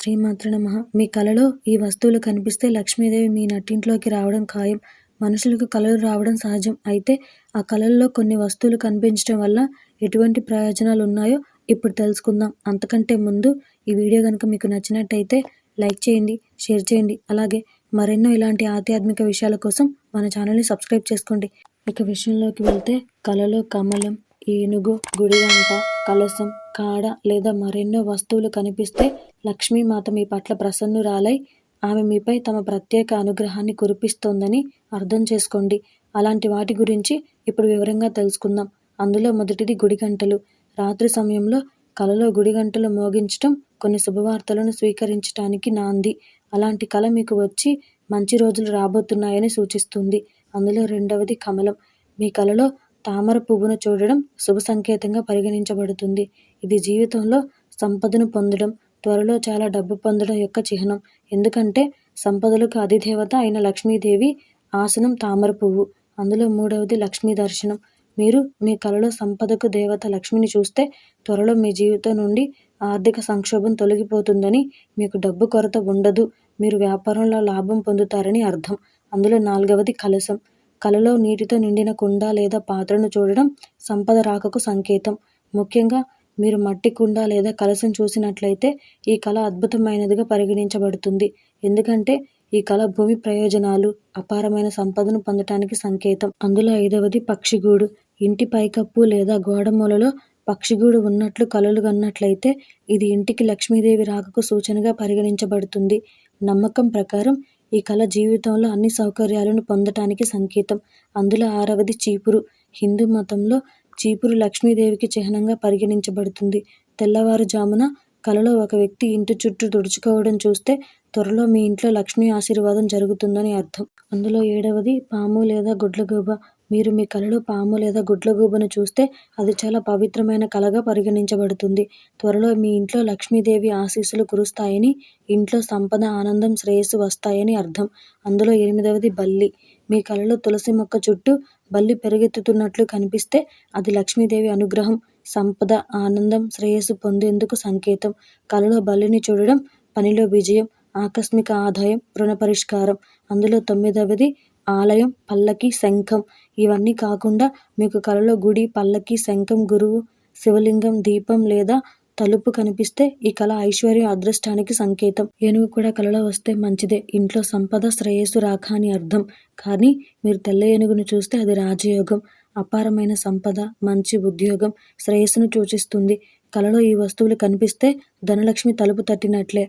శ్రీమాత్రే నమః. మీ కలలో ఈ వస్తువులు కనిపిస్తే లక్ష్మీదేవి మీ నట్టింట్లోకి రావడం ఖాయం. మనుషులకు కలలు రావడం సహజం. అయితే ఆ కలల్లో కొన్ని వస్తువులు కనిపించడం వల్ల ఎటువంటి ప్రయోజనాలు ఉన్నాయో ఇప్పుడు తెలుసుకుందాం. అంతకంటే ముందు ఈ వీడియో కనుక మీకు నచ్చినట్టయితే లైక్ చేయండి, షేర్ చేయండి. అలాగే మరెన్నో ఇలాంటి ఆధ్యాత్మిక విషయాల కోసం మన ఛానల్ని సబ్స్క్రైబ్ చేసుకోండి. ఇక విషయంలోకి వెళ్తే కలలో కమలం, ఏనుగు, గుడిగంట, కలశం, కాడ లేదా మరెన్నో వస్తువులు కనిపిస్తే లక్ష్మీమాత మీ పట్ల ప్రసన్నురాలై ఆమె మీపై తమ ప్రత్యేక అనుగ్రహాన్ని కురిపిస్తోందని అర్థం చేసుకోండి. అలాంటి వాటి గురించి ఇప్పుడు వివరంగా తెలుసుకుందాం. అందులో మొదటిది గుడిగంటలు. రాత్రి సమయంలో కలలో గుడిగంటలు మోగించటం కొన్ని శుభవార్తలను స్వీకరించటానికి నాంది. అలాంటి కల మీకు వచ్చి మంచి రోజులు రాబోతున్నాయని సూచిస్తుంది. అందులో రెండవది కమలం. మీ కలలో తామర పువ్వును చూడడం శుభ సంకేతంగా పరిగణించబడుతుంది. ఇది జీవితంలో సంపదను పొందడం, త్వరలో చాలా డబ్బు పొందడం యొక్క చిహ్నం. ఎందుకంటే సంపదలకు అధిదేవత అయిన లక్ష్మీదేవి ఆసనం తామర పువ్వు. అందులో మూడవది లక్ష్మీ దర్శనం. మీరు మీ కలలో సంపదకు దేవత లక్ష్మిని చూస్తే త్వరలో మీ జీవితం నుండి ఆర్థిక సంక్షోభం తొలగిపోతుందని, మీకు డబ్బు కొరత ఉండదు, మీరు వ్యాపారంలో లాభం పొందుతారని అర్థం. అందులో నాలుగవది కలశం. కలలో నీటితో నిండిన కుండ లేదా పాత్రను చూడడం సంపద రాకకు సంకేతం. ముఖ్యంగా మీరు మట్టి కుండ లేదా కలశం చూసినట్లయితే ఈ కళ అద్భుతమైనదిగా పరిగణించబడుతుంది. ఎందుకంటే ఈ కళ భూమి ప్రయోజనాలు, అపారమైన సంపదను పొందటానికి సంకేతం. అందులో ఐదవది పక్షిగూడు. ఇంటి పైకప్పు లేదా గోడ మూలలో పక్షిగూడు ఉన్నట్లు కలలు కన్నట్లయితే ఇది ఇంటికి లక్ష్మీదేవి రాకకు సూచనగా పరిగణించబడుతుంది. నమ్మకం ప్రకారం ఈ కళ జీవితంలో అన్ని సౌకర్యాలను పొందటానికి సంకేతం. అందులో ఆరవది చీపురు. హిందూ మతంలో చీపురు లక్ష్మీదేవికి చిహ్నంగా పరిగణించబడుతుంది. తెల్లవారుజామున కలలో ఒక వ్యక్తి ఇంటి చుట్టూ తుడుచుకోవడం చూస్తే త్వరలో మీ ఇంట్లో లక్ష్మీ ఆశీర్వాదం జరుగుతుందని అర్థం. అందులో ఏడవది పాము లేదా గుడ్లగూబ. మీరు మీ కలలో పాము లేదా గుడ్లగూబను చూస్తే అది చాలా పవిత్రమైన కళగా పరిగణించబడుతుంది. త్వరలో మీ ఇంట్లో లక్ష్మీదేవి ఆశీస్సులు కురుస్తాయని, ఇంట్లో సంపద, ఆనందం, శ్రేయస్సు వస్తాయని అర్థం. అందులో ఎనిమిదవది బల్లి. మీ కలలో తులసి మొక్క చుట్టూ బల్లి పెరుగెత్తుతున్నట్లు కనిపిస్తే అది లక్ష్మీదేవి అనుగ్రహం, సంపద, ఆనందం, శ్రేయస్సు పొందేందుకు సంకేతం. కలలో బల్లిని చూడడం పనిలో విజయం, ఆకస్మిక ఆదాయం, రుణ పరిష్కారం. అందులో తొమ్మిదవది ఆలయం, పల్లకి, శంఖం. ఇవన్నీ కాకుండా మీకు కలలో గుడి, పల్లకి, శంఖం, గురువు, శివలింగం, దీపం లేదా తలుపు కనిపిస్తే ఈ కళ ఐశ్వర్యం, అదృష్టానికి సంకేతం. ఏనుగు కూడా కలలో వస్తే మంచిదే. ఇంట్లో సంపద, శ్రేయస్సు రాక అని అర్థం. కానీ మీరు తెల్ల ఏనుగును చూస్తే అది రాజయోగం, అపారమైన సంపద, మంచి ఉద్యోగం, శ్రేయస్సును సూచిస్తుంది. కలలో ఈ వస్తువులు కనిపిస్తే ధనలక్ష్మి తలుపు తట్టినట్లే.